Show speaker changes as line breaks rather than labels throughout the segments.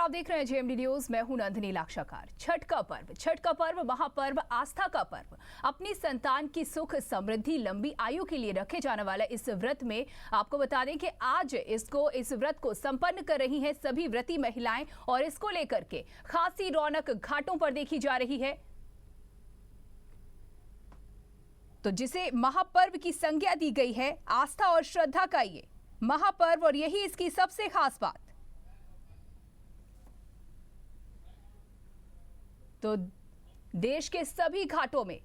आप देख रहे हैं जेएमडी न्यूज। मैं हूं नंदिनी लाक्षाकार। छठ का पर्व महापर्व, आस्था का पर्व। अपनी संतान की सुख समृद्धि लंबी आयु के लिए रखे जाने वाला इस व्रत में आपको बता दें कि आज इस व्रत को संपन्न कर रही हैं सभी व्रती महिलाएं और इसको लेकर के खासी रौनक घाटों पर देखी जा रही है। तो जिसे महापर्व की संज्ञा दी गई है, आस्था और श्रद्धा का ये महापर्व, और यही इसकी सबसे खास बात। तो देश के सभी घाटों में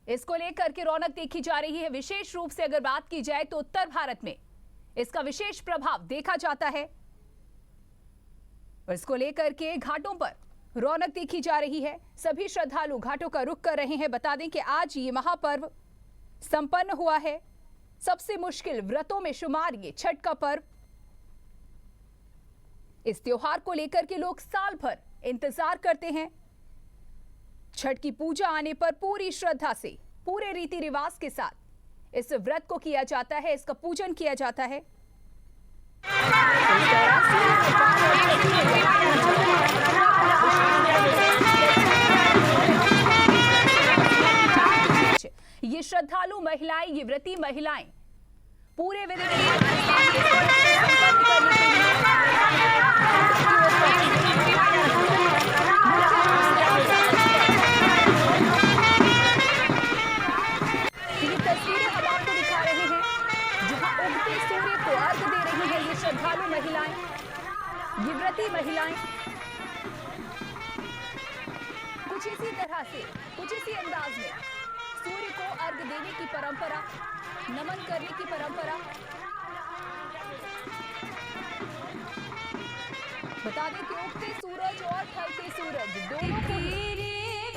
इसको लेकर के रौनक देखी जा रही है। विशेष रूप से अगर बात की जाए तो उत्तर भारत में इसका विशेष प्रभाव देखा जाता है और इसको लेकर के घाटों पर रौनक देखी जा रही है। सभी श्रद्धालु घाटों का रुख कर रहे हैं। बता दें कि आज ये महापर्व संपन्न हुआ है। सबसे मुश्किल व्रतों में शुमार ये छठ का पर्व। इस त्योहार को लेकर के लोग साल भर इंतजार करते हैं। छठ की पूजा आने पर पूरी श्रद्धा से, पूरे रीति रिवाज के साथ इस व्रत को किया जाता है, इसका पूजन किया जाता है। ये श्रद्धालु महिलाएं, ये व्रती महिलाएं पूरे विधि श्रद्धालु महिलाएं, ये व्रती महिलाएं कुछ इसी तरह से, कुछ इसी अंदाज में सूर्य को अर्घ देने की परंपरा, नमन करने की परंपरा। बता दें कि उगते सूरज और ढलते सूरज दोनों को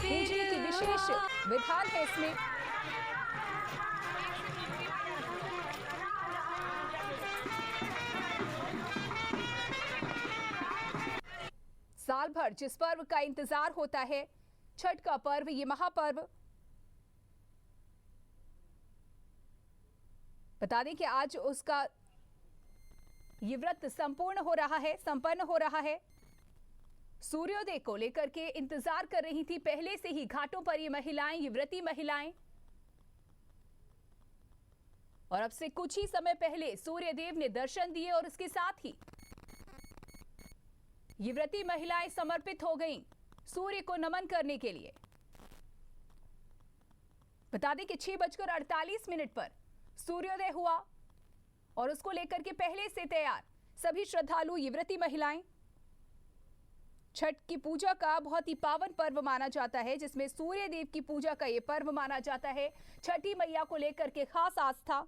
पूजने की विशेष विधान है इसमें। साल भर जिस पर्व का इंतजार होता है, छठ का पर्व, ये महापर्व। बता दें कि आज उसका ये व्रत संपूर्ण हो रहा है, संपन्न हो रहा है। सूर्योदय को लेकर के इंतजार कर रही थी पहले से ही घाटों पर ये महिलाएं, ये व्रती महिलाएं। और अब से कुछ ही समय पहले सूर्यदेव ने दर्शन दिए और उसके साथ ही ये व्रती महिलाएं समर्पित हो गईं सूर्य को नमन करने के लिए। बता दें कि 6:48 पर सूर्योदय हुआ और उसको लेकर के पहले से तैयार सभी श्रद्धालु, ये व्रती महिलाएं। छठ की पूजा का बहुत ही पावन पर्व माना जाता है, जिसमें सूर्य देव की पूजा का ये पर्व माना जाता है। छठी मैया को लेकर के खास आस्था।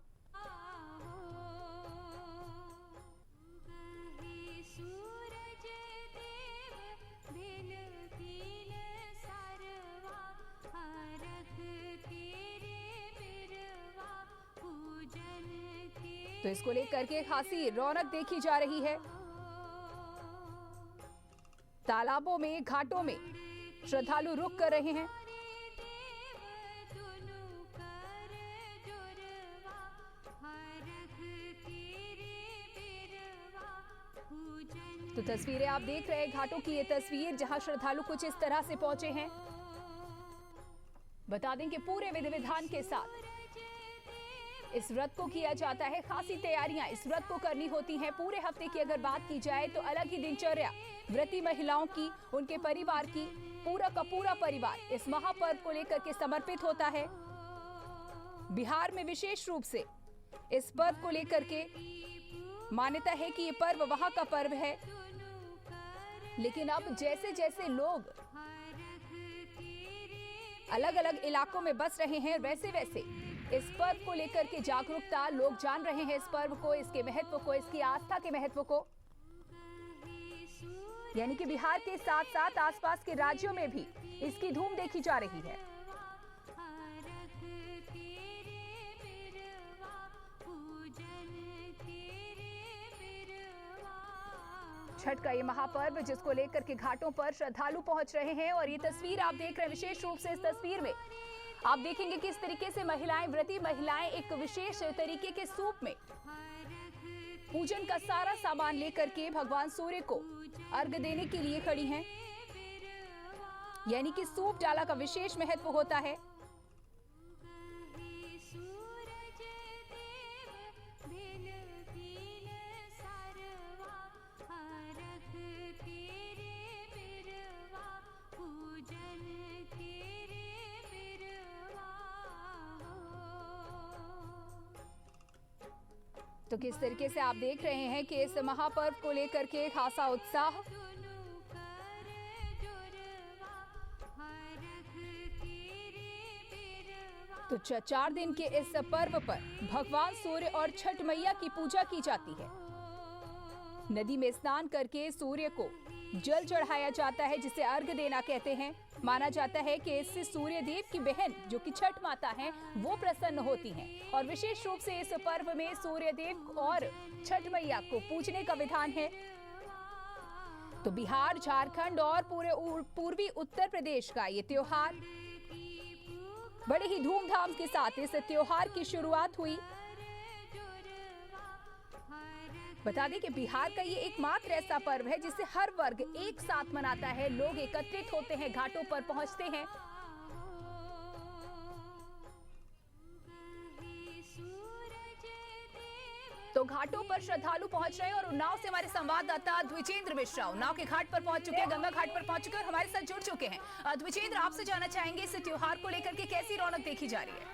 तो इसको लेकर के खासी रौनक देखी जा रही है। तालाबों में, घाटों में श्रद्धालु रुक कर रहे हैं। तो तस्वीरें आप देख रहे हैं घाटों की, ये तस्वीर जहां श्रद्धालु कुछ इस तरह से पहुंचे हैं। बता दें कि पूरे विधि विधान के साथ इस व्रत को किया जाता है। खासी तैयारियां इस व्रत को करनी होती हैं। पूरे हफ्ते की अगर बात की जाए तो अलग ही दिनचर्या व्रती महिलाओं की, उनके परिवार की। पूरा का पूरा परिवार इस महापर्व को लेकर के समर्पित होता है। बिहार में विशेष रूप से इस पर्व को लेकर के मान्यता है कि ये पर्व वहां का पर्व है। लेकिन अब जैसे जैसे लोग अलग अलग इलाकों में बस रहे हैं, वैसे वैसे इस पर्व को लेकर के जागरूकता, लोग जान रहे हैं इस पर्व को, इसके महत्व को, इसकी आस्था के महत्व को। यानी कि बिहार के साथ साथ आसपास के राज्यों में भी इसकी धूम देखी जा रही है। छठ का ये महापर्व, जिसको लेकर के घाटों पर श्रद्धालु पहुंच रहे हैं। और ये तस्वीर आप देख रहे हैं। विशेष रूप से इस तस्वीर में आप देखेंगे किस तरीके से महिलाएं, व्रती महिलाएं एक विशेष तरीके के सूप में पूजन का सारा सामान लेकर के भगवान सूर्य को अर्घ देने के लिए खड़ी हैं। यानी कि सूप डाला का विशेष महत्व होता है। तो किस तरीके से आप देख रहे हैं कि इस महापर्व को लेकर के खासा उत्साह। तो 4 दिन के इस पर्व पर भगवान सूर्य और छठ मैया की पूजा की जाती है। नदी में स्नान करके सूर्य को जल चढ़ाया जाता है, जिसे अर्घ देना कहते हैं। माना जाता है कि इससे सूर्य देव की बहन जो कि छठ माता हैं, वो प्रसन्न होती हैं। और विशेष रूप से इस पर्व में सूर्य देव और छठ मैया को पूजने का विधान है। तो बिहार, झारखंड और पूरे पूर्वी उत्तर प्रदेश का ये त्योहार बड़े ही धूमधाम के साथ इस त्योहार की शुरुआत हुई। बता दें कि बिहार का ये एकमात्र ऐसा पर्व है जिसे हर वर्ग एक साथ मनाता है। लोग एकत्रित होते हैं, घाटों पर पहुंचते हैं। तो घाटों पर श्रद्धालु पहुंच रहे हैं और उन्नाव से हमारे संवाददाता द्विजेंद्र मिश्रा उन्नाव के घाट पर पहुंच चुके हैं, गंगा घाट पर पहुंच चुके हैं और हमारे साथ जुड़ चुके हैं। द्विजेंद्र, आपसे जानना चाहेंगे इस त्योहार को लेकर के कैसी रौनक देखी जा रही है?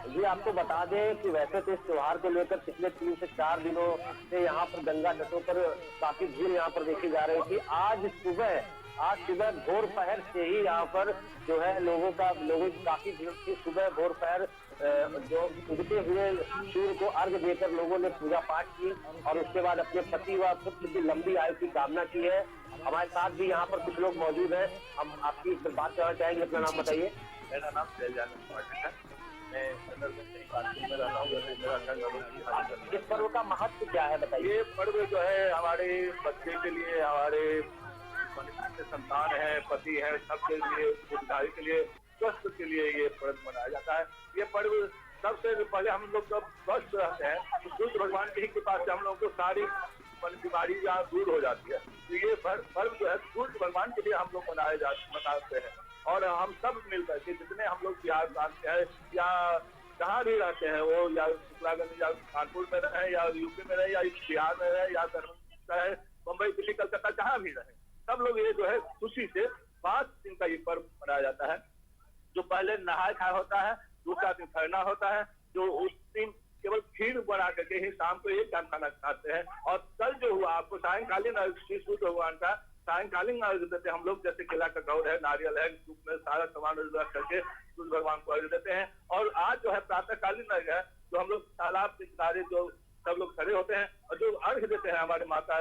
जी, आपको बता दें कि वैसे तो इस त्योहार को लेकर पिछले 3 से 4 दिनों से यहाँ पर गंगा तटों पर काफी भीड़ यहाँ पर देखी जा रही थी। आज सुबह भोर पहर से ही यहाँ पर जो है लोगों की काफी भीड़ थी। सुबह भोर पहर जो उगते हुए सूर्य को अर्घ देकर लोगों ने पूजा पाठ की और उसके बाद अपने पति व पुत्र की लंबी आयु की कामना की है। हमारे साथ भी यहाँ पर कुछ लोग मौजूद हैं, हम आपकी बात करना चाहेंगे। अपना नाम बताइए।
मेरा नाम है।
इस पर्व का महत्व क्या है बताइए?
ये पर्व जो है हमारे बच्चे के लिए, हमारे संतान है, पति है, सबके लिए, रोजगारी के लिए, स्वस्थ के लिए ये पर्व मनाया जाता है। ये पर्व सबसे पहले हम लोग जब स्वस्थ रहते हैं तो सूर्य भगवान के ही कृपा से हम लोग को सारी बीमारी यहाँ दूर हो जाती है। तो ये पर्व जो है सूर्य भगवान के लिए हम लोग मनाते हैं। और हम सब मिलकर के जितने हम लोग बिहार प्रांत के हैं या जहाँ भी रहते हैं, वो या शुक्लागंज या कानपुर में रहे या यूपी में रहे या बिहार में रहे या रहे, मुंबई, दिल्ली, कलकत्ता, जहाँ भी रहे, सब लोग ये जो है खुशी से 5 दिन का ये पर्व मनाया जाता है। जो पहले नहाय खाया होता है, दूसरा दिन खरना होता है, जो उस दिन केवल खीर बना करके ही शाम को एक टाइम खाना खाते हैं। और कल जो हुआ आपको सायंकालीन सूर्य भगवान का सायंकालीन अर्घ देते हैं हम लोग, जैसे केला का गौर है, नारियल है, सूप में सारा सामान रख करके सूर्य भगवान को अर्घ देते हैं। और आज जो है प्रातःकालीन अर्घ है, जो हम लोग तालाब के किनारे जो सब लोग खड़े होते हैं और जो अर्घ देते हैं, हमारे माता,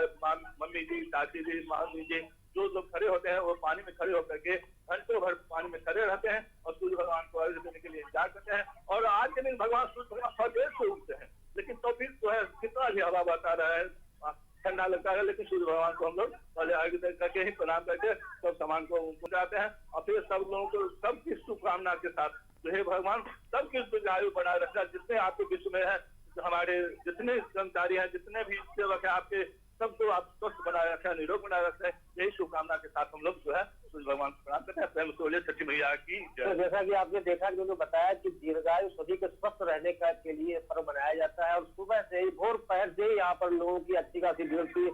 मम्मी जी, चाची जी, मामी जी, जो लोग खड़े होते हैं वो पानी में खड़े होकर के घंटों भर पानी में खड़े रहते हैं और सूर्य भगवान को अर्घ देने के लिए इंतजार करते हैं। और आज के दिन भगवान सूर्य भगवान बहुत देर से उगते हैं, लेकिन तो फिर जो है कितना भी हवा बता रहा है, ठंडा लगता है, लेकिन सूर्य भगवान को हम लोग पहले अर्घ दे करके ही प्रणाम करके सब सामान को पहुंचाते हैं। और फिर सब लोगों को सबकी शुभकामना के साथ जो है भगवान सबकी दीर्घायु बनाए रखना, जितने आपके विश्व में है, हमारे जितने कर्मचारी हैं, जितने भी सेवक है आपके, सबको आप स्वस्थ बनाए रखें, निरोग बनाए रखें, यही शुभकामना के साथ हम लोग जो है सूर्य भगवान को प्रणाम करते हैं। प्रेम से बोलिए छठी मैया की जय।
तो जैसा कि आपने देखा, जो बताया कि दीर्घायु सभी के स्वस्थ रहने का के लिए पर्व मनाया जाता है। और सुबह से ही भोर पहर से ही यहाँ पर लोगों की अच्छी खासी भीड़ थी,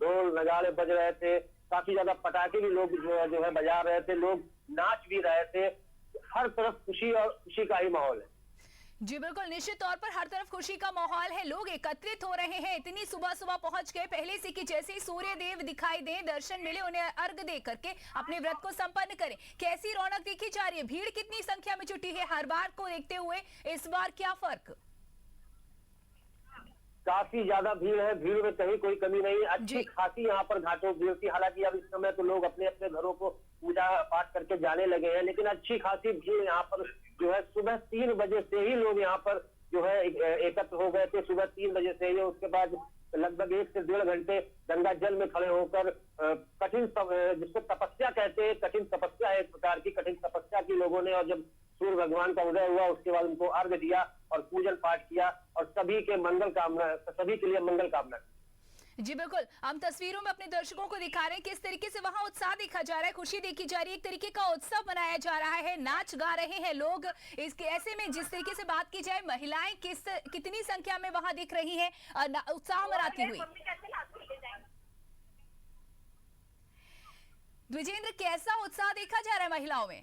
ढोल नगाड़े बज रहे थे, काफी ज्यादा पटाखे भी लोग जो है बजा रहे थे, लोग नाच भी रहे थे। हर तरफ खुशी और खुशी का ही माहौल है।
जी बिल्कुल, निश्चित तौर पर हर तरफ खुशी का माहौल है, लोग एकत्रित हो रहे हैं। इतनी सुबह सुबह पहुंच गए पहले से कि जैसे ही सूर्य देव दिखाई दे, दर्शन मिले, उन्हें अर्घ दे करके अपने व्रत को संपन्न करें। कैसी रौनक देखी जा रही है? भीड़ कितनी संख्या में जुटी है हर बार को देखते हुए? इस बार क्या फर्क?
काफी ज्यादा भीड़ है, भीड़ में कहीं कोई कमी नहीं। अच्छी खासी यहाँ पर घाटों भीड़ थी। हालांकि अब इस समय तो लोग अपने अपने घरों को पूजा पाठ करके जाने लगे हैं, लेकिन अच्छी खासी भीड़ यहाँ पर जो है सुबह 3 बजे से ही लोग यहाँ पर जो है एकत्र हो गए थे। सुबह 3 बजे से ही, उसके बाद लगभग 1 से 1.5 घंटे गंगा जल में खड़े होकर कठिन, जिसको तपस्या कहते हैं, कठिन तपस्या है, एक प्रकार की कठिन तपस्या की लोगों ने। और जब सूर्य भगवान का उदय हुआ उसके बाद उनको अर्घ दिया और पूजन पाठ किया और सभी के मंगल कामना कामना, सभी के लिए मंगल कामना।
जी बिल्कुल, हम तस्वीरों में अपने दर्शकों को दिखा रहे हैं किस तरीके से वहां उत्साह देखा जा रहा है, खुशी देखी जा रही है, एक तरीके का उत्सव मनाया जा रहा है, नाच गा रहे हैं लोग। इसके ऐसे में जिस तरीके से बात की जाए, महिलाएं कितनी संख्या में वहां दिख रही हैं उत्साह मनाती हुई। द्विजेंद्र, कैसा उत्साह देखा जा रहा है महिलाओं में?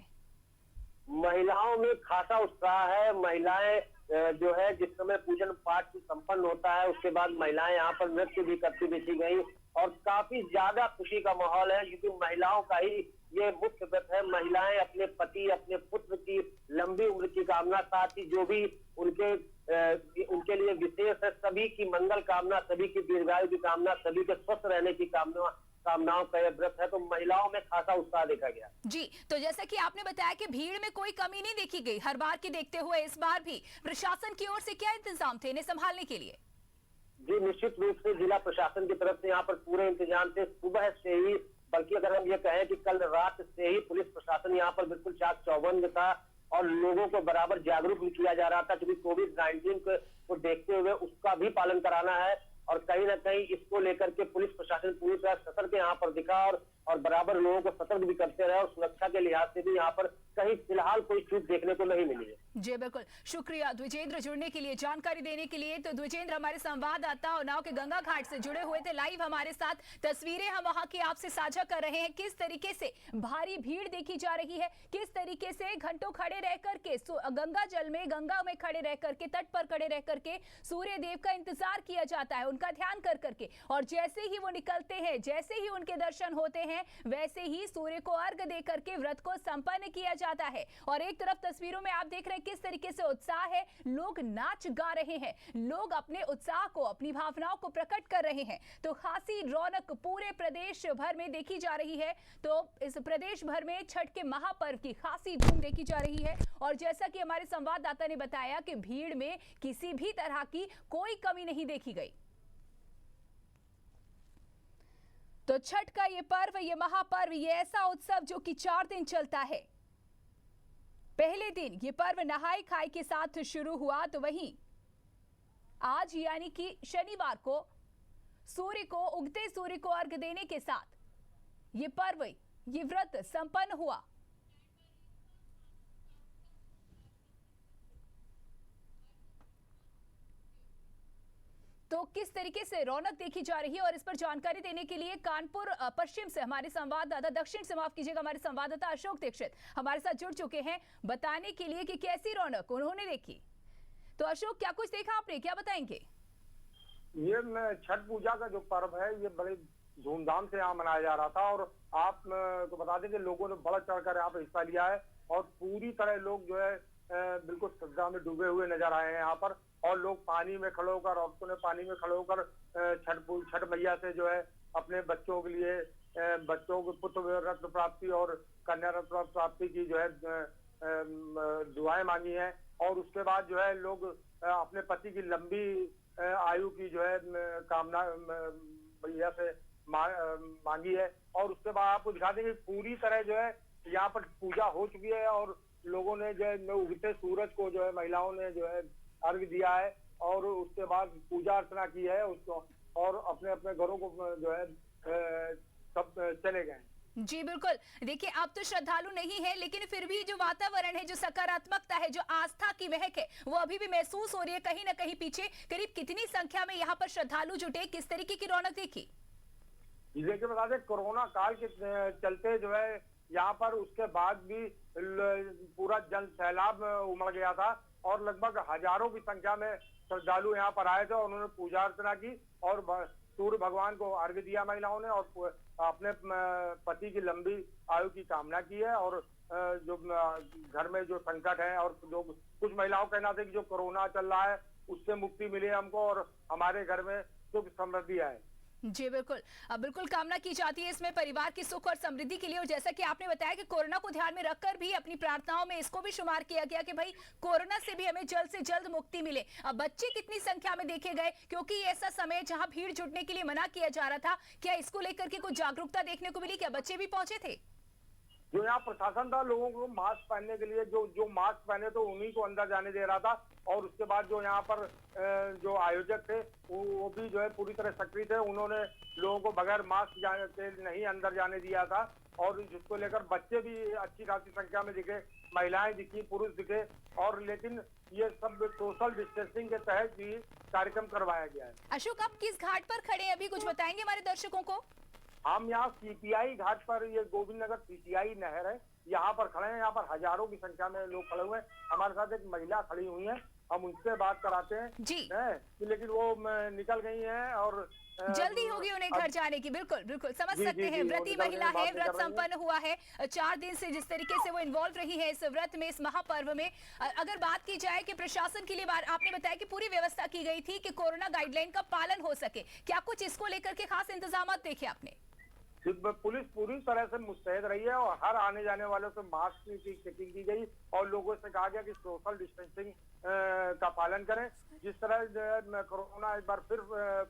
महिलाओं में खासा उत्साह है। महिलाएं जो है, जिस समय पूजन पाठ संपन्न होता है उसके बाद महिलाएं यहाँ पर नृत्य भी करती देखी गई और काफी ज्यादा खुशी का माहौल है, क्योंकि महिलाओं का ही ये मुख्य व्रत है। महिलाएं अपने पति, अपने पुत्र की लंबी उम्र की कामना, साथ ही जो भी उनके लिए विशेष है, सभी की मंगल कामना, सभी की दीर्घायु की कामना, सभी के स्वस्थ रहने की कामनाओं का यह व्रत है। तो महिलाओं में खासा उत्साह देखा गया।
जी, तो जैसा कि आपने बताया कि भीड़ में कोई कमी नहीं देखी गई, हर बार की देखते हुए इस बार भी प्रशासन की ओर से क्या इंतजाम थे इन्हें संभालने के लिए?
जी, निश्चित रूप से जिला प्रशासन की तरफ से यहाँ पर पूरे इंतजाम थे। सुबह से ही, बल्कि अगर हम ये कहें कि कल रात से ही पुलिस प्रशासन यहाँ पर बिल्कुल चाक चौबंद था और लोगों को बराबर जागरूक भी किया जा रहा था, क्योंकि कोविड-19 को देखते हुए उसका भी पालन कराना है। और कहीं ना कहीं इसको लेकर के पुलिस प्रशासन पूरी तरह सतर्क यहाँ पर दिखा और बराबर लोगों को सतर्क भी करते रहे, और सुरक्षा के लिहाज से भी यहाँ पर कहीं फिलहाल कोई चूक देखने को नहीं मिली है।
जी बिल्कुल, शुक्रिया द्विजेंद्र जुड़ने के लिए, जानकारी देने के लिए। तो द्विजेंद्र हमारे संवाददाता उन्नाव के गंगा घाट से जुड़े हुए थे लाइव हमारे साथ, तस्वीरें हम वहां की आपसे साझा कर रहे हैं। किस तरीके से भारी भीड़ देखी जा रही है, किस तरीके से घंटों खड़े रह करके गंगा जल में, गंगा में खड़े रह करके, तट पर खड़े रह करके सूर्य देव का इंतजार किया जाता है, उनका ध्यान कर करके, और जैसे ही वो निकलते हैं, जैसे ही उनके दर्शन होते हैं, वैसे ही सूर्य को अर्घ दे करके व्रत को संपन्न किया जाता है। और एक तरफ तस्वीरों में आप देख रहे हैं किस तरीके से उत्साह है, लोग नाच गा रहे हैं, लोग अपने उत्साह को, अपनी भावनाओं को प्रकट कर रहे हैं। तो खासी रौनक पूरे प्रदेश भर में देखी जा रही है। तो इस प्रदेश भर में छठ के महापर्व की खासी धूम देखी जा रही है। और जैसा कि हमारे संवाददाता ने बताया कि भीड़ में किसी भी तरह की कोई कमी नहीं देखी गई। तो छठ का ये पर्व, ये महापर्व, ये ऐसा उत्सव जो कि 4 दिन चलता है। पहले दिन ये पर्व नहाई खाई के साथ शुरू हुआ, तो वहीं आज यानी कि शनिवार को उगते सूर्य को अर्घ देने के साथ ये पर्व, ये व्रत संपन्न हुआ। तो किस तरीके से रौनक देखी जा रही है, और इस पर जानकारी देने के लिए कानपुर पश्चिम से हमारे संवाददाता, दक्षिण से माफ कीजिएगा, हमारे संवाददाता अशोक दीक्षित हमारे साथ जुड़ चुके हैं बताने के लिए कि कैसी रौनक उन्होंने देखी। तो अशोक, क्या कुछ देखा आपने, क्या बताएंगे?
ये छठ पूजा का जो पर्व है, ये बड़े धूमधाम से यहाँ मनाया जा रहा था, और आप तो बता दें कि लोगों ने बढ़ चढ़कर यहाँ पर हिस्सा लिया है, और पूरी तरह लोग जो है बिल्कुल श्रद्धा में डूबे हुए नजर आए हैं यहाँ पर। और लोग पानी में खड़े होकर, औरतों ने पानी में खड़े होकर छठ मैया से जो है अपने बच्चों के लिए, बच्चों को पुत्र रत्न प्राप्ति और कन्या रत्न प्राप्ति की जो है दुआएं मांगी हैं। और उसके बाद जो है लोग अपने पति की लंबी आयु की जो है कामना मैया से मांगी है। और उसके बाद आपको दिखा देंगे पूरी तरह जो है यहाँ पर पूजा हो चुकी है, और लोगों ने जो है उगते सूरज को जो है महिलाओं ने जो है अर्घ दिया है, और उसके बाद पूजा अर्चना की है उसको, और अपने अपने घरों को जो है सब चले गए।
जी बिल्कुल, देखिए आप तो श्रद्धालु नहीं है, लेकिन फिर भी जो वातावरण है, जो सकारात्मकता है, जो आस्था की महक है, वो अभी भी महसूस हो रही है कहीं ना कहीं पीछे। करीब कितनी संख्या में यहाँ पर श्रद्धालु जुटे, किस तरीके की रौनक देखी?
देखिए बता दें, कोरोना काल के चलते जो है यहाँ पर उसके बाद भी पूरा जन सैलाब उमड़ गया था, और लगभग हजारों की संख्या में श्रद्धालु यहाँ पर आए थे, और उन्होंने पूजा अर्चना की और सूर्य भगवान को अर्घ्य दिया महिलाओं ने, और अपने पति की लंबी आयु की कामना की है। और जो घर में जो संकट है, और जो कुछ महिलाओं का कहना था कि जो कोरोना चल रहा है उससे मुक्ति मिले हमको, और हमारे घर में सुख समृद्धि आए।
जी बिल्कुल, बिल्कुल कामना की जाती है इसमें परिवार की सुख और समृद्धि के लिए। और जैसा कि आपने बताया कि कोरोना को ध्यान में रखकर भी अपनी प्रार्थनाओं में इसको भी शुमार किया गया कि भाई कोरोना से भी हमें जल्द से जल्द मुक्ति मिले। अब बच्चे कितनी संख्या में देखे गए, क्योंकि ऐसा समय जहां भीड़ जुटने के लिए मना किया जा रहा था, क्या इसको लेकर के कुछ जागरूकता देखने को मिली? क्या बच्चे भी पहुंचे थे?
जो यहाँ प्रशासन था लोगों को मास्क पहनने के लिए, जो मास्क पहने तो उन्हीं को अंदर जाने दे रहा था। और उसके बाद जो यहाँ पर जो आयोजक थे वो भी जो है पूरी तरह सक्रिय थे, उन्होंने लोगों को बगैर मास्क जाने के नहीं अंदर जाने दिया था। और जिसको लेकर बच्चे भी अच्छी खासी संख्या में दिखे, महिलाएं दिखी, पुरुष दिखे। और लेकिन ये सब सोशल डिस्टेंसिंग के तहत भी कार्यक्रम करवाया गया है।
अशोक, आप किस घाट पर खड़े हैं अभी, कुछ बताएंगे हमारे दर्शकों को?
हम यहाँ सीपीआई घाट पर, ये गोविंद नगर सीपीआई नहर है, यहाँ पर खड़े हैं। यहाँ पर हजारों की संख्या में लोग खड़े हुए हैं। हमारे साथ एक महिला खड़ी हुई है, हम उनसे बात कराते हैं
जी।
लेकिन वो निकल गई हैं और
जल्दी होगी उन्हें घर जाने की। बिल्कुल बिल्कुल समझ सकते हैं। व्रती महिला है, व्रत संपन्न हुआ है, 4 दिन से जिस तरीके से वो इन्वॉल्व रही है इस व्रत में, इस महापर्व में। अगर बात की जाए कि प्रशासन के लिए, आपने बताया कि पूरी व्यवस्था की गई थी कि कोरोना गाइडलाइन का पालन हो सके, क्या कुछ इसको लेकर के खास इंतजाम देखे आपने?
पुलिस पूरी तरह से मुस्तैद रही है और हर आने जाने वालों से मास्क की चेकिंग की गई और लोगों से कहा गया कि सोशल डिस्टेंसिंग का पालन करें। जिस तरह कोरोना एक बार फिर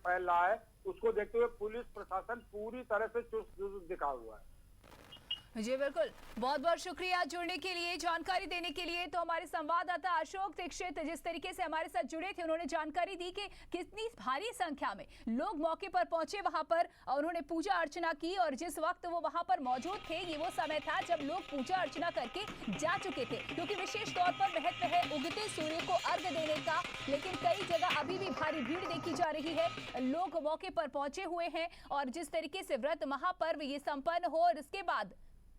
फैल रहा है, उसको देखते हुए पुलिस प्रशासन पूरी तरह से चुस्त दिखा हुआ है।
जी बिल्कुल, बहुत बहुत शुक्रिया जुड़ने के लिए, जानकारी देने के लिए। तो हमारे संवाददाता अशोक दीक्षित जिस तरीके से हमारे साथ जुड़े थे, उन्होंने जानकारी दी कि कितनी भारी संख्या में लोग मौके पर पहुंचे वहां पर और उन्होंने पूजा अर्चना की। और जिस वक्त वो वहां पर मौजूद थे, ये वो समय था जब लोग पूजा अर्चना करके जा चुके थे, क्योंकि विशेष तौर पर महत्व है उगते सूर्य को अर्घ्य देने का। लेकिन कई जगह अभी भी भारी भीड़ देखी जा रही है, लोग मौके पर पहुंचे हुए हैं। और जिस तरीके से व्रत महापर्व ये संपन्न हो और इसके बाद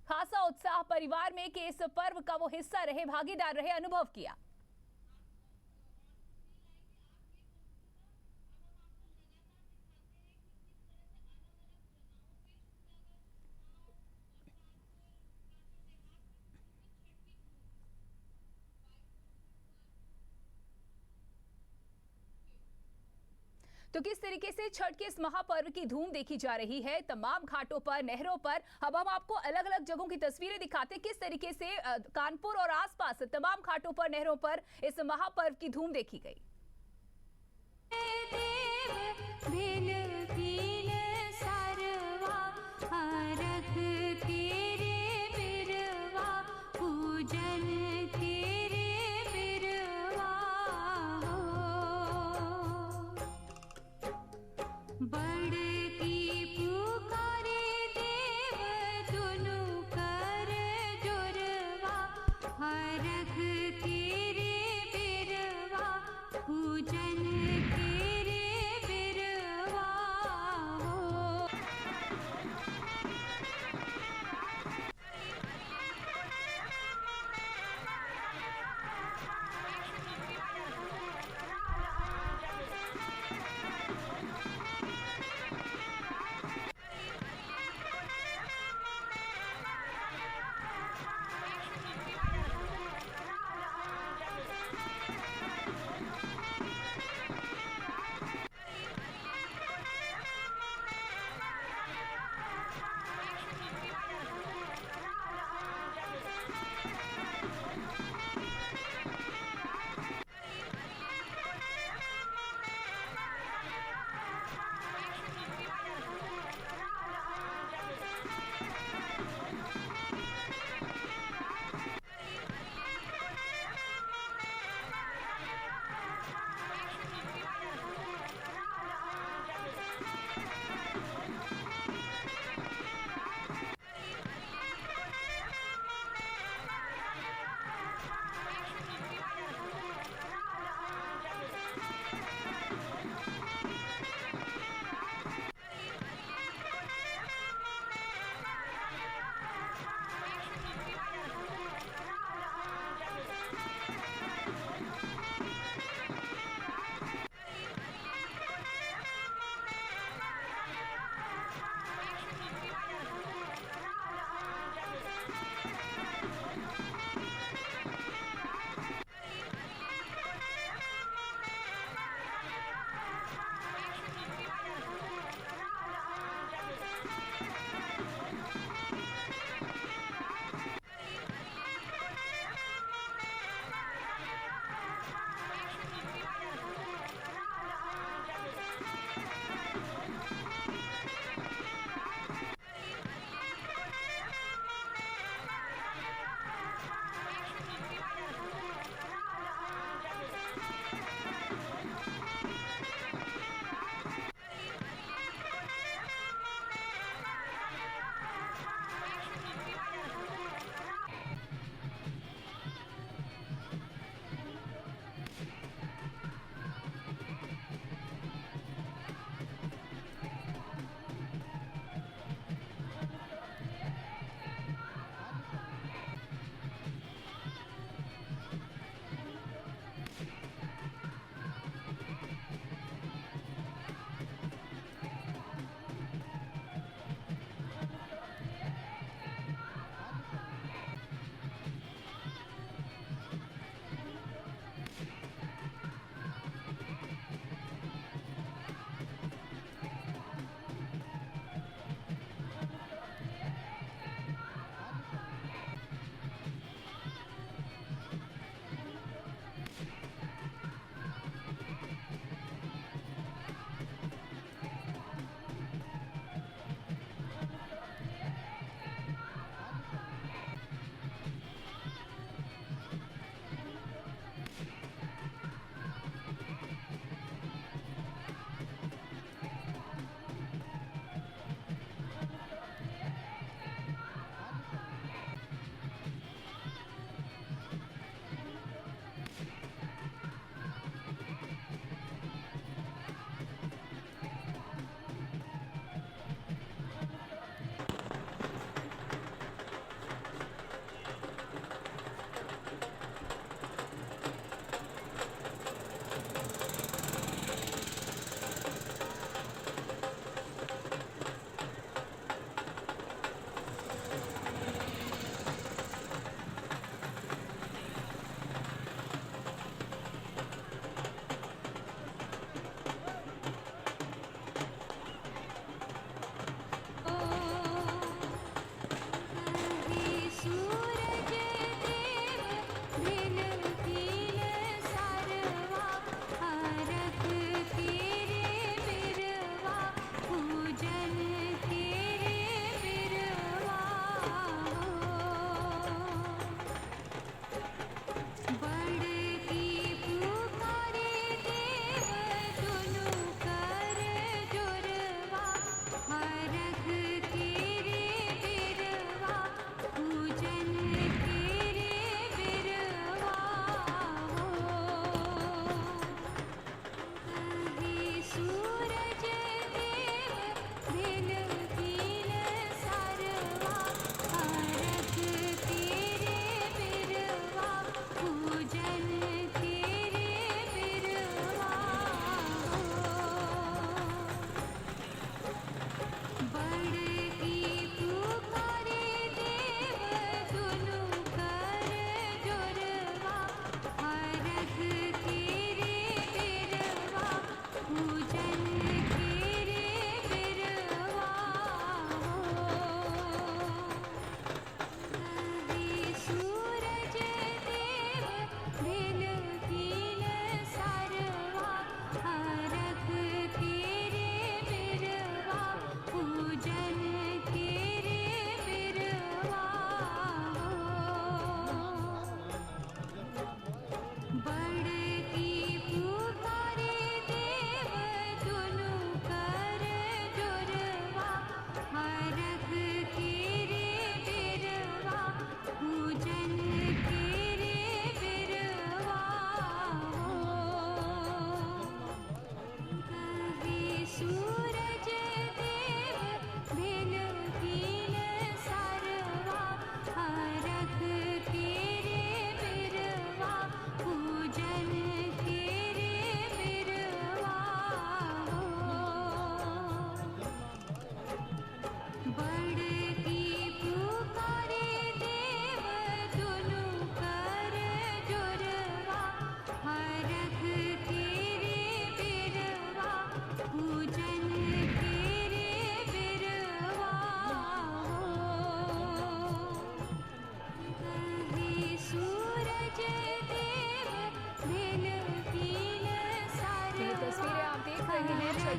खासा उत्साह परिवार में कि इस पर्व का वो हिस्सा रहे, भागीदार रहे, अनुभव किया। तो किस तरीके से छठ के इस महापर्व की धूम देखी जा रही है तमाम घाटों पर, नहरों पर। अब हम आपको अलग अलग जगहों की तस्वीरें दिखाते हैं, किस तरीके से कानपुर और आसपास तमाम घाटों पर, नहरों पर इस महापर्व की धूम देखी गई।
पूजन के रे बिरवा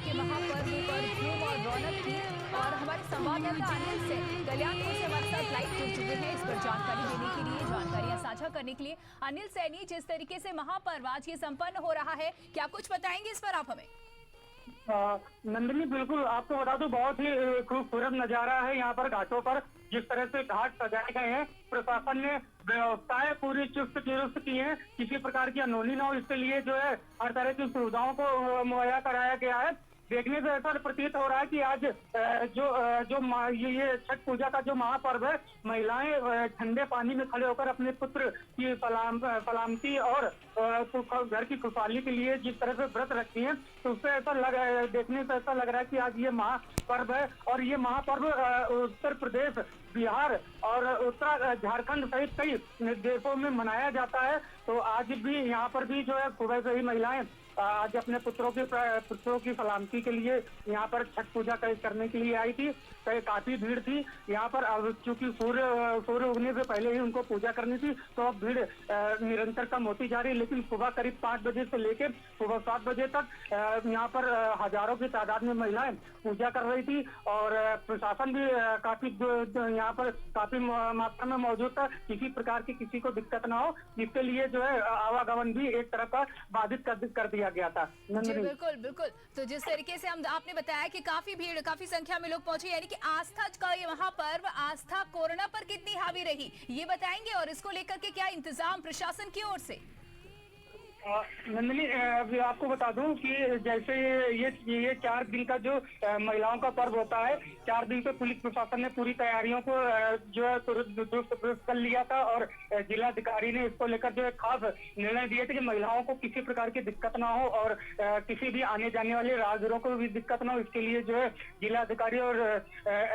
के महापर्व पर धूम और रौनक थी और हमारे संवाददाता अनिल से कल्याणपुर से हमारे साथ लाइव जुड़ चुके हैं इस पर जानकारी देने के लिए, जानकारियां साझा करने के लिए। अनिल सैनी, जिस तरीके से महापर्व आज ये संपन्न हो रहा है, क्या कुछ बताएंगे इस पर आप हमें?
नंदिनी, बिल्कुल आपको बता दूं, बहुत ही खूबसूरत नजारा है यहाँ पर घाटों पर। जिस तरह से घाट सजाए गए हैं, प्रशासन ने व्यवस्थाएं पूरी चुस्त दुरुस्त की हैं, किसी प्रकार की अनहोनी न हो इसके लिए जो है हर तरह की सुविधाओं को मुहैया कराया गया है। देखने से ऐसा प्रतीत हो रहा है कि आज ये छठ पूजा का जो महापर्व है, महिलाएं ठंडे पानी में खड़े होकर अपने पुत्र की सलामती और घर की खुशहाली के लिए जिस तरह से व्रत रखती हैं, तो उससे देखने से ऐसा लग रहा है कि आज ये महापर्व है। और ये महापर्व उत्तर प्रदेश, बिहार और झारखंड सहित कई देशों में मनाया जाता है। तो आज भी यहाँ पर भी जो है सुबह से ही महिलाएं आज अपने पुत्रों की सलामती के लिए यहाँ पर छठ पूजा करने के लिए आई थी। काफी भीड़ थी यहाँ पर। अब चूंकि सूर्य उगने से पहले ही उनको पूजा करनी थी, तो अब भीड़ निरंतर कम होती जा रही है। लेकिन सुबह करीब 5 बजे से लेकर सुबह 7 बजे तक यहाँ पर हजारों की तादाद में महिलाएं पूजा कर रही थी और प्रशासन भी काफी यहाँ पर काफी मात्रा में मौजूद था। किसी प्रकार की किसी को दिक्कत ना हो, इसके लिए जो है आवागमन भी एक तरह का बाधित कर दिया गया था।
जी बिल्कुल बिल्कुल। तो जिस तरीके से आपने बताया कि काफी भीड़, काफी संख्या में लोग पहुंचे, यानी कि आस्था का ये महापर्व, आस्था कोरोना पर कितनी हावी रही ये बताएंगे और इसको लेकर के क्या इंतजाम प्रशासन की ओर से?
नंदिनी, अभी आपको बता दूं कि जैसे ये 4 दिन का जो महिलाओं का पर्व होता है, 4 दिन से पुलिस प्रशासन ने पूरी तैयारियों को जो है दुरुस्त कर लिया था और जिलाधिकारी ने इसको लेकर जो है खास निर्णय दिए थे कि महिलाओं को किसी प्रकार की दिक्कत ना हो और किसी भी आने जाने वाले राहगीरों को भी दिक्कत ना हो। इसके लिए जो है जिलाधिकारी और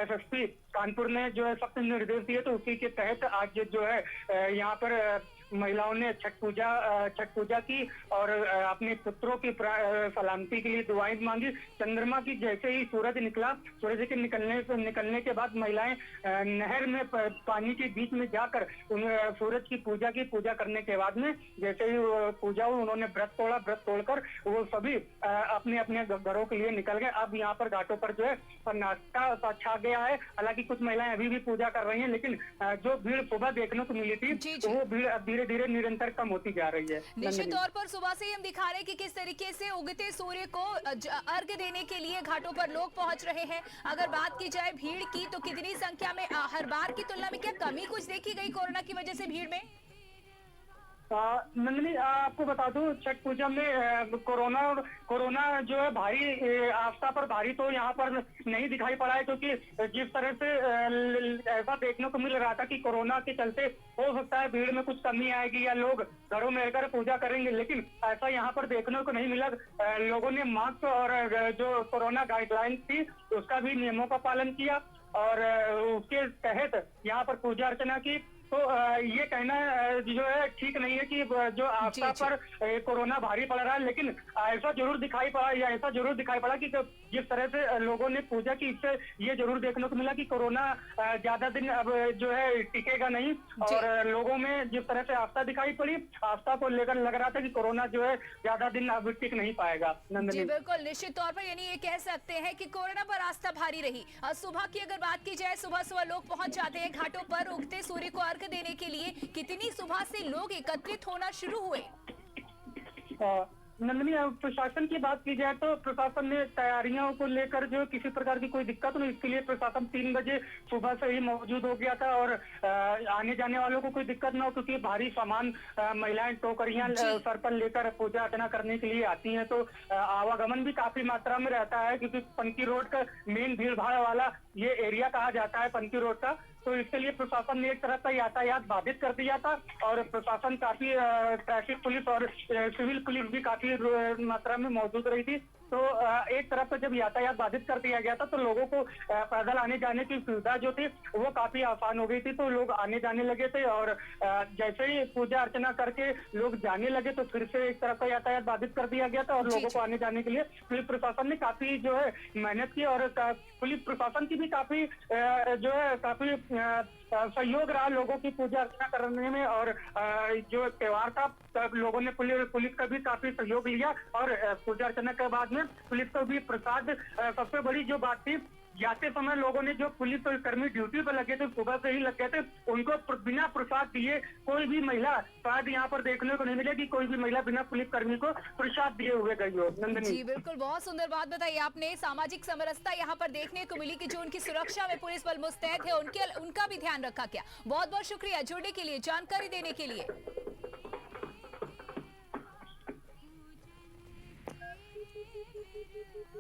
SSP कानपुर ने जो है सख्त निर्देश दिए। तो उसी के तहत आज जो है यहाँ पर महिलाओं ने छठ पूजा की और अपने पुत्रों की सलामती के लिए दुआएं मांगी। चंद्रमा की जैसे ही सूरज निकला, सूरज के निकलने के बाद महिलाएं नहर में पानी के बीच में जाकर सूरज की पूजा करने के बाद में जैसे ही पूजा हुई, उन्होंने व्रत तोड़कर वो सभी अपने अपने घरों के लिए निकल गए। अब यहाँ पर घाटों पर जो है नाश्ता छा गया है। हालांकि कुछ महिलाएं अभी भी पूजा कर रही हैं, लेकिन जो भीड़ सुबह देखने को मिली थी तो वो भीड़ धीरे धीरे निरंतर कम होती जा रही है।
निश्चित तौर पर सुबह से ही हम दिखा रहे हैं कि किस तरीके से उगते सूर्य को अर्घ्य देने के लिए घाटों पर लोग पहुंच रहे हैं। अगर बात की जाए भीड़ की, तो कितनी संख्या में हर बार की तुलना में क्या कमी कुछ देखी गई कोरोना की वजह से भीड़ में?
नंदिनी, आपको बता दूं, छठ पूजा में कोरोना जो है भारी आस्था पर भारी तो यहाँ पर नहीं दिखाई पड़ा है, क्योंकि जिस तरह से ऐसा देखने को मिल रहा था कि कोरोना के चलते हो सकता है भीड़ में कुछ कमी आएगी या लोग घरों में रहकर पूजा करेंगे, लेकिन ऐसा यहाँ पर देखने को नहीं मिला। लोगों ने मास्क और जो कोरोना गाइडलाइंस थी उसका भी नियमों का पालन किया और उसके तहत यहाँ पर पूजा अर्चना की। तो ये कहना जो है ठीक नहीं है कि जो आस्था पर कोरोना भारी पड़ रहा है, लेकिन ऐसा जरूर दिखाई पड़ा कि जिस तरह से लोगों ने पूजा की, इससे ये जरूर देखने को मिला कि कोरोना ज्यादा दिन अब जो है टिकेगा नहीं। और लोगों में जिस तरह से आस्था दिखाई पड़ी, आस्था को लेकर लग रहा था कि कोरोना जो है ज्यादा दिन अब टिक नहीं पाएगा।
जी बिल्कुल, निश्चित तौर पर यानी ये कह सकते हैं कि कोरोना पर आस्था भारी रही। सुबह की अगर बात की जाए, सुबह लोग पहुंच जाते हैं घाटों पर उगते सूर्य को अर्घ्य देने के लिए। कितनी सुबह से लोग एकत्रित होना शुरू हुए?
नंदिनी, प्रशासन की बात की जाए तो प्रशासन ने तैयारियों को लेकर जो किसी प्रकार की कोई दिक्कत नहीं, इसके लिए प्रशासन 3 बजे सुबह से ही मौजूद हो गया था और आने जाने वालों को कोई दिक्कत ना हो, क्योंकि भारी सामान महिलाएं टोकरियां सर पर लेकर पूजा अर्चना करने के लिए आती हैं। तो आवागमन भी काफी मात्रा में रहता है, क्योंकि पंक्ति रोड का मेन भीड़ भाड़ वाला ये एरिया कहा जाता है पंक्ति रोड का। तो इसके लिए प्रशासन ने एक तरह का यातायात बाधित कर दिया था और प्रशासन काफी ट्रैफिक पुलिस और सिविल पुलिस भी काफी मात्रा में मौजूद रही थी। तो एक तरफ से जब यातायात बाधित कर दिया गया था तो लोगों को पैदल आने जाने की सुविधा जो थी वो काफी आसान हो गई थी। तो लोग आने जाने लगे थे और जैसे ही पूजा अर्चना करके लोग जाने लगे तो फिर से एक तरफ का यातायात बाधित कर दिया गया था और लोगों को आने जाने के लिए पुलिस प्रशासन ने काफी जो है मेहनत की और पुलिस प्रशासन की भी काफी जो है काफी
सहयोग रहा लोगों की पूजा अर्चना करने में। और जो त्योहार था तब लोगों ने पुलिस का भी काफी सहयोग लिया। और पूजा अर्चना के बाद में पुलिस को भी प्रसाद, सबसे बड़ी जो बात थी, जाते समय लोगों ने, जो पुलिस कर्मी ड्यूटी पर लगे थे, सुबह से ही लग गए थे, उनको बिना प्रसाद दिए कोई भी महिला शायद यहाँ पर देखने को नहीं मिलेगी, कोई भी महिला बिना पुलिस कर्मी को प्रसाद दिए हुए गई हो। नंदिनी
जी बिल्कुल, बहुत सुंदर बात बताई आपने। सामाजिक समरसता यहाँ पर देखने को मिली कि जो उनकी सुरक्षा में पुलिस बल मुस्तैद है, उनका भी ध्यान रखा गया। बहुत बहुत शुक्रिया जुड़ने के लिए, जानकारी देने के लिए।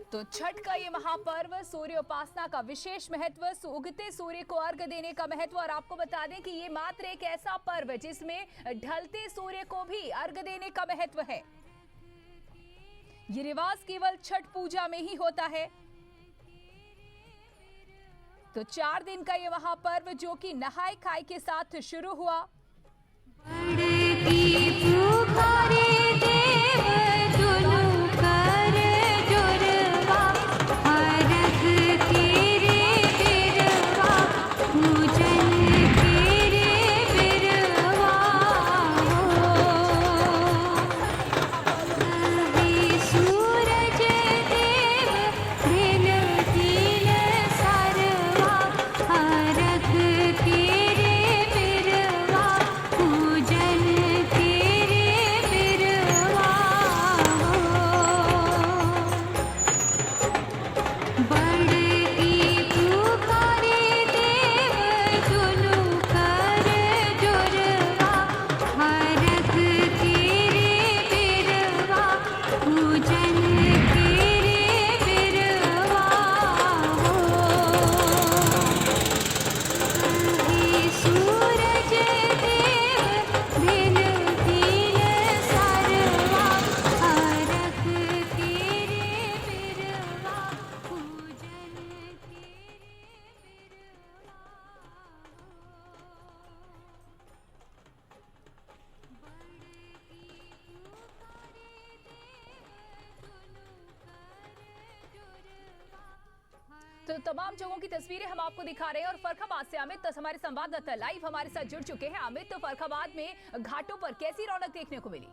तो छठ का ये महापर्व, सूर्य उपासना का विशेष महत्व, उगते सूर्य को अर्घ देने का महत्व। और आपको बता दें कि ये मात्र एक ऐसा पर्व है जिसमें ढलते सूर्य को भी अर्घ देने का महत्व है। ये रिवाज केवल छठ पूजा में ही होता है। तो 4 दिन का ये महापर्व जो कि नहाय खाए के साथ शुरू हुआ। तो तमाम जगहों की तस्वीरें हम आपको दिखा रहे हैं। और फर्रुखाबाद से अमित हमारे संवाददाता लाइव हमारे साथ जुड़ चुके हैं। अमित, तो फर्रुखाबाद में घाटों पर कैसी रौनक देखने को मिली?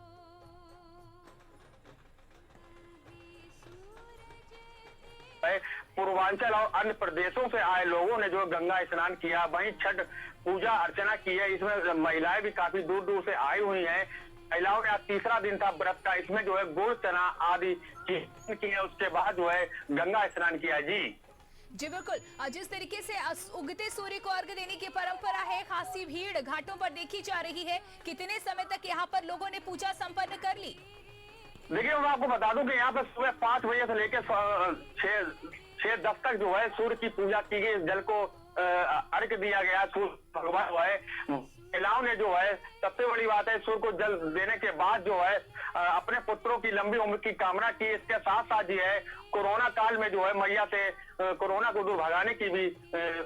पूर्वांचल और अन्य प्रदेशों से आए लोगों ने जो गंगा स्नान किया, वहीं छठ पूजा अर्चना की है। इसमें महिलाएं भी काफी दूर दूर से आई हुई हैं। महिलाओं ने आज तीसरा दिन था व्रत का, इसमें जो है गुड़ चना आदि की है, उसके बाद जो है गंगा स्नान किया।
जी बिल्कुल, जिस तरीके से उगते सूर्य को अर्घ देने की परंपरा है, खासी भीड़ घाटों पर देखी जा रही है। कितने समय तक यहाँ पर लोगों ने पूजा संपन्न कर ली?
देखिए, मैं आपको बता दूं कि यहाँ पर सुबह 5 बजे से लेकर 6-10 तक जो है सूर्य की पूजा की गई, जल को अर्घ दिया गया। सूर्य भगवान जो है, महिलाओं ने जो है, सबसे बड़ी बात है, सूर्य को जल देने के बाद जो है अपने पुत्रों की लंबी उम्र की कामना की। इसके साथ साथ जो है कोरोना काल में जो है मैया से कोरोना को दूर भगाने की भी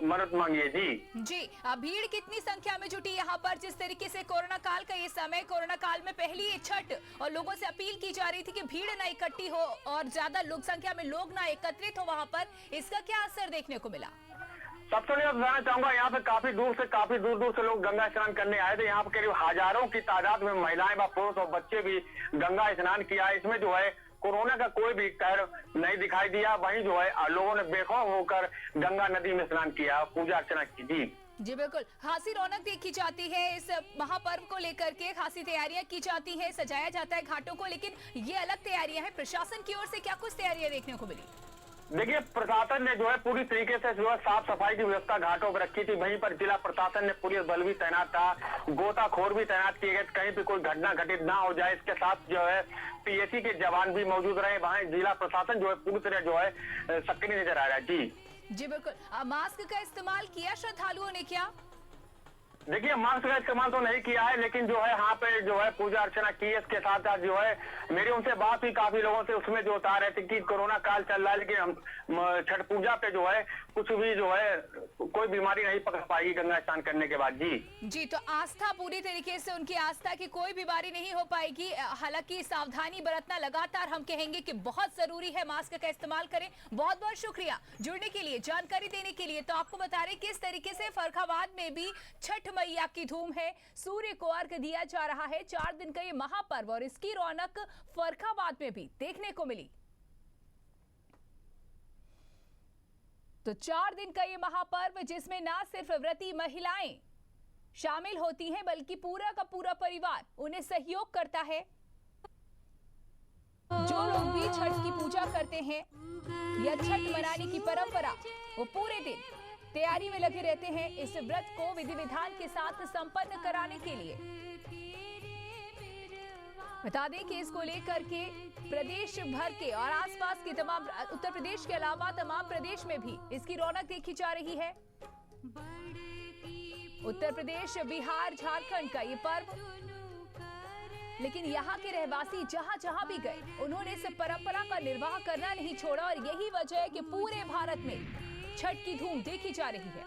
मदद मांगी है। जी,
भीड़ कितनी संख्या में जुटी यहाँ पर? जिस तरीके से कोरोना काल का ये समय, कोरोना काल में पहली ये छठ, और लोगों से अपील की जा रही थी कि भीड़ ना इकट्ठी हो और ज्यादा लोग संख्या में लोग ना एकत्रित हो वहाँ पर, इसका क्या असर देखने को मिला?
सबसे पहले बताना चाहूंगा, यहाँ पे काफी दूर दूर से लोग गंगा स्नान करने आए थे। यहाँ पे करीब हजारों की तादाद में महिलाएं व पुरुष और बच्चे भी गंगा स्नान किया। इसमें जो है कोरोना का कोई भी कहर नहीं दिखाई दिया। वहीं जो है लोगों ने बेखौफ होकर गंगा नदी में स्नान किया, पूजा अर्चना की।
जी बिल्कुल, खासी रौनक देखी जाती है इस महापर्व को लेकर के, खासी तैयारियां की जाती है, सजाया जाता है घाटों को। लेकिन ये अलग तैयारियां हैं, प्रशासन की ओर से क्या कुछ तैयारियां देखने को मिली?
देखिए, प्रशासन ने जो है पूरी तरीके से जो है साफ सफाई की व्यवस्था घाटों पर रखी थी। वहीं पर जिला प्रशासन ने पुलिस बल भी तैनात था, गोताखोर भी तैनात किए गए, कहीं भी कोई घटना घटित ना हो जाए। इसके साथ जो है पीएसी के जवान भी मौजूद रहे। वहाँ जिला प्रशासन जो है पूरी तरह जो है सक्रिय नजर आ रहा है। जी
बिल्कुल, मास्क का इस्तेमाल किया श्रद्धालुओं ने क्या?
देखिए, मास्क का इस्तेमाल तो नहीं किया है, लेकिन जो है यहाँ पे जो है पूजा अर्चना की है। इसके साथ साथ जो है मेरी उनसे बात हुई काफी लोगों से, उसमें जो बता रहे थे कि कोरोना काल चल रहा है, लेकिन हम छठ पूजा पे जो है कुछ भी जो है कोई बीमारी नहीं पकड़ पाएगी गंगा स्नान करने के बाद।
जी, तो आस्था पूरी तरीके से, उनकी आस्था की कोई बीमारी नहीं हो पाएगी। हालांकि सावधानी बरतना लगातार हम कहेंगे कि बहुत जरूरी है, मास्क का इस्तेमाल करें। बहुत बहुत शुक्रिया जुड़ने के लिए, जानकारी देने के लिए। तो आपको बता रहे किस तरीके से फर्रुखाबाद में भी छठ मैया की धूम है, सूर्य को अर्घ दिया जा रहा है। 4 दिन का ये महापर्व और इसकी रौनक फर्रुखाबाद में भी देखने को मिली। तो 4 दिन का ये महापर्व जिसमें ना सिर्फ व्रती महिलाएं शामिल होती हैं, बल्कि पूरा का पूरा परिवार उन्हें सहयोग करता है। जो लोग भी छठ की पूजा करते हैं या छठ मनाने की परंपरा, वो पूरे दिन तैयारी में लगे रहते हैं इस व्रत को विधि विधान के साथ संपन्न कराने के लिए। बता दें कि इसको लेकर के प्रदेश भर के और आसपास के तमाम, उत्तर प्रदेश के अलावा तमाम प्रदेश में भी इसकी रौनक देखी जा रही है। उत्तर प्रदेश, बिहार, झारखंड का ये पर्व, लेकिन यहाँ के रहवासी जहां जहां भी गए उन्होंने इस परंपरा का निर्वाह करना नहीं छोड़ा और यही वजह है कि पूरे भारत में छठ की धूम देखी जा रही है।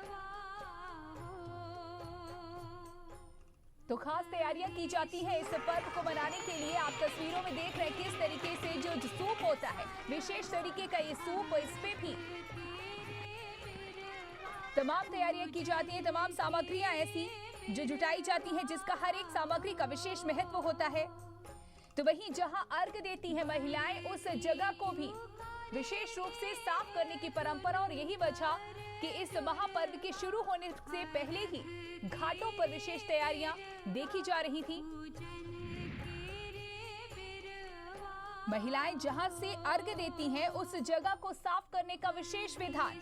तो खास तैयारियां की जाती है इस पर्व को मनाने के लिए। आप तस्वीरों में देख रहे हैं किस तरीके से जो सूप होता है, विशेष तरीके का ये सूप, इस पे भी तमाम तैयारियां की जाती हैं। तमाम सामग्रियां ऐसी जो जुटाई जाती हैं जिसका हर एक सामग्री का विशेष महत्व होता है। तो वहीं जहां अर्घ देती हैं महिलाएं, उस जगह को भी विशेष रूप से साफ करने की परंपरा, और यही वजह कि इस महापर्व के शुरू होने से पहले ही घाटों पर विशेष तैयारियां देखी जा रही थी। महिलाएं जहां से अर्घ देती हैं उस जगह को साफ करने का विशेष विधान।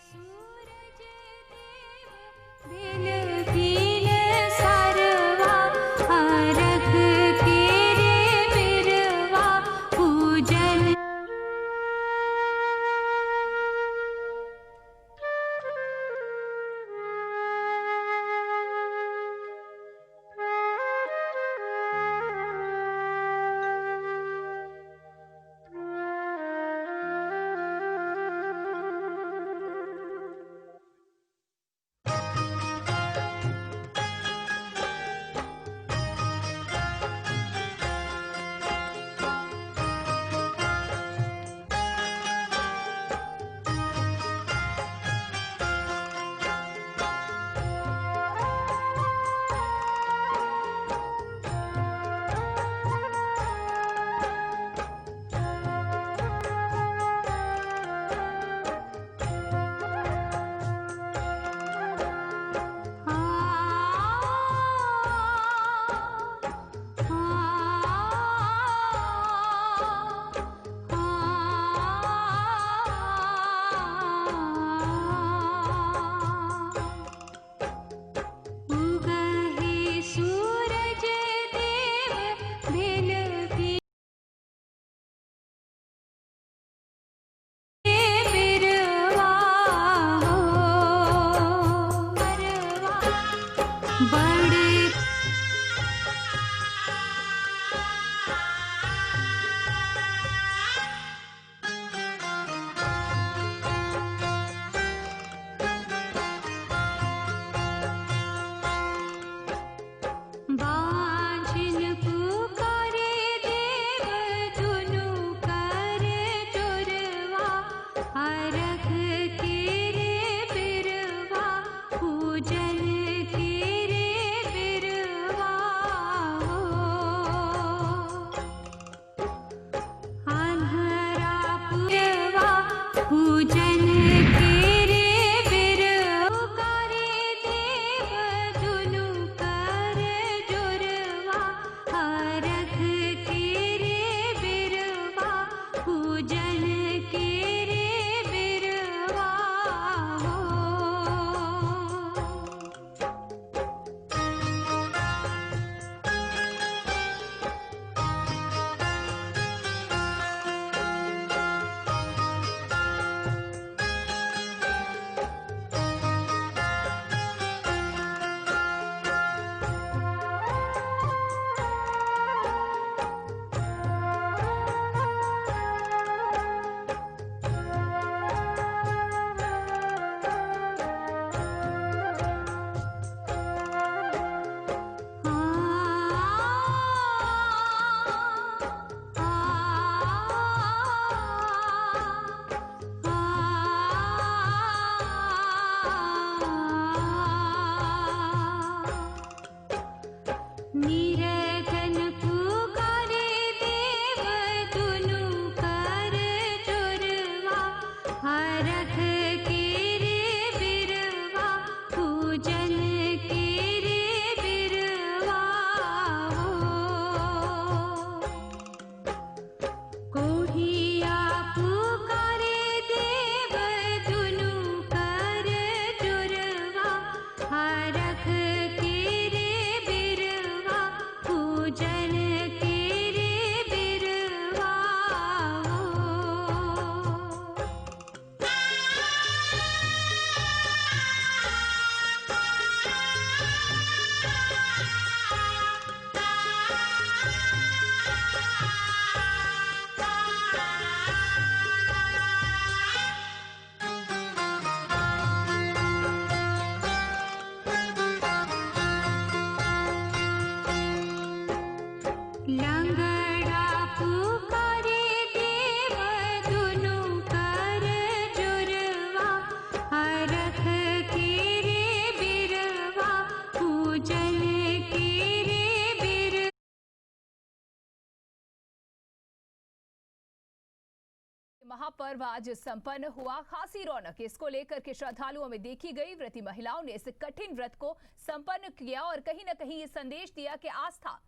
महापर्व आज संपन्न हुआ। खासी रौनक इसको लेकर के श्रद्धालुओं में देखी गई। व्रती महिलाओं ने इस कठिन व्रत को संपन्न किया और कहीं न कहीं ये संदेश दिया कि आस्था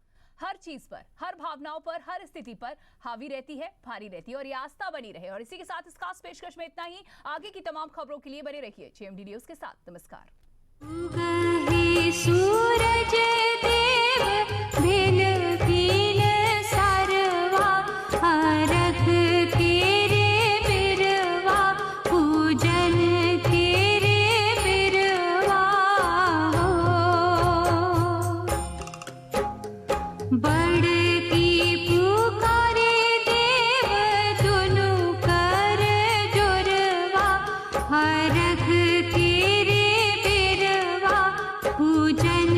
हर चीज पर, हर भावनाओं पर, हर स्थिति पर हावी रहती है, भारी रहती है और ये आस्था बनी रहे। और इसी के साथ इस खास पेशकश में इतना ही। आगे की तमाम खबरों के लिए बने रहिए जेएमडी न्यूज के साथ। नमस्कार।
सूरज देव भिन कीन सरवा हरख तेरे बिरवा पूजन तेरे बिरवा हो बड़की पुकारे देव दुनु कर जुरवा हरख तेरे बिरवा पूजन